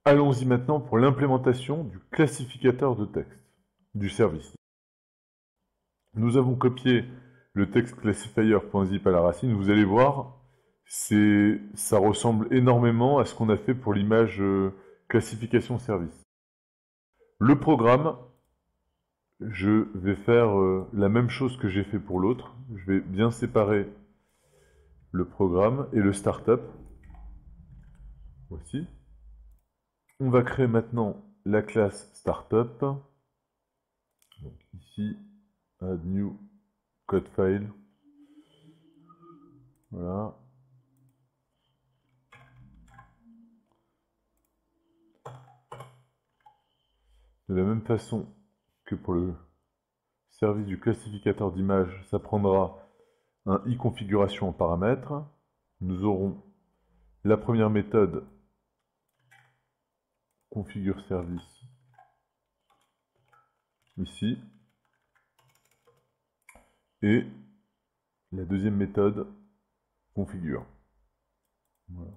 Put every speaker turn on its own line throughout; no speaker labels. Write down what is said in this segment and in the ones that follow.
Allons-y maintenant pour l'implémentation du classificateur de texte du service. Nous avons copié le text classifier.zip à la racine. Vous allez voir, ça ressemble énormément à ce qu'on a fait pour l'image classification service. Le programme, je vais faire la même chose que j'ai fait pour l'autre. Je vais bien séparer le programme et le startup. Voici. On va créer maintenant la classe startup. Donc ici, add new code file. Voilà. De la même façon que pour le service du classificateur d'image, ça prendra un i-configuration en paramètres. Nous aurons la première méthode configure service ici et la deuxième méthode configure. Voilà.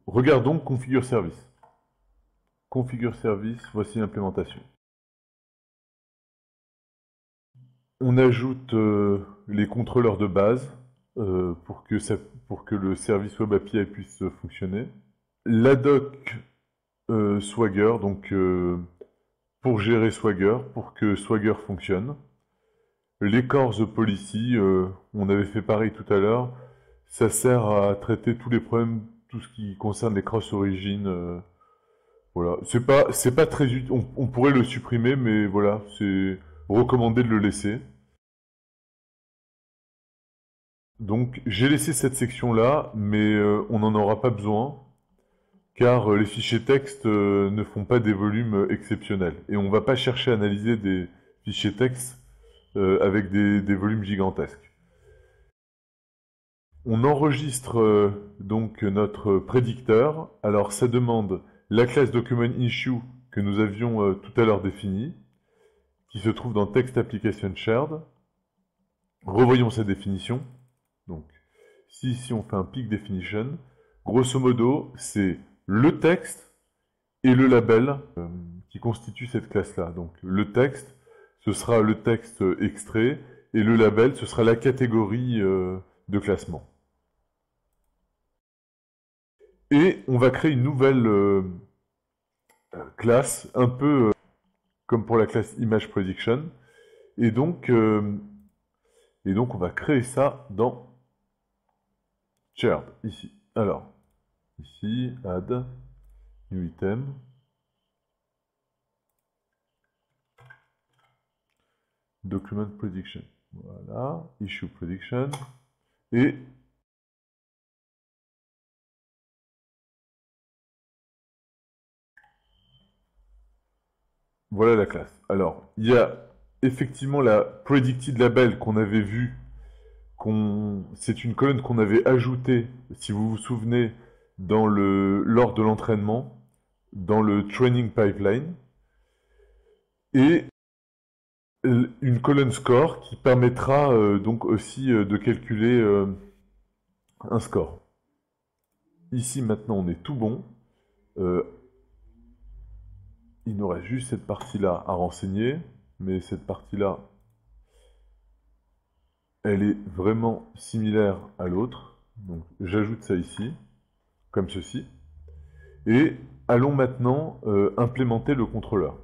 Regardons configure service. Configure service, voici l'implémentation. On ajoute les contrôleurs de base pour que le service Web API puisse fonctionner. La doc Swagger, donc pour gérer Swagger, pour que Swagger fonctionne. Les cores policy, on avait fait pareil tout à l'heure, ça sert à traiter tous les problèmes, tout ce qui concerne les cross-origines. Voilà, c'est pas très utile, on pourrait le supprimer, mais voilà, c'est recommandé de le laisser. Donc j'ai laissé cette section-là, mais on n'en aura pas besoin, car les fichiers texte ne font pas des volumes exceptionnels. Et on ne va pas chercher à analyser des fichiers texte avec des volumes gigantesques. On enregistre donc notre prédicteur. Alors ça demande la classe document_issue que nous avions tout à l'heure définie, qui se trouve dans text application shared. Revoyons sa définition. Donc, si on fait un peak definition, grosso modo, c'est le texte et le label qui constituent cette classe-là. Donc, le texte, ce sera le texte extrait, et le label, ce sera la catégorie de classement. Et on va créer une nouvelle classe, un peu comme pour la classe image prediction. Et donc on va créer ça dans shared, ici. Alors, ici, add, new item. Document prediction. Voilà, issue prediction. Et voilà la classe. Alors, il y a effectivement la predicted label qu'on avait vue. C'est une colonne qu'on avait ajoutée, si vous vous souvenez, lors de l'entraînement, dans le training pipeline. Et une colonne score qui permettra donc aussi de calculer un score. Ici maintenant on est tout bon. Il nous reste juste cette partie-là à renseigner, mais cette partie-là, elle est vraiment similaire à l'autre. Donc j'ajoute ça ici, comme ceci. Et allons maintenant implémenter le contrôleur.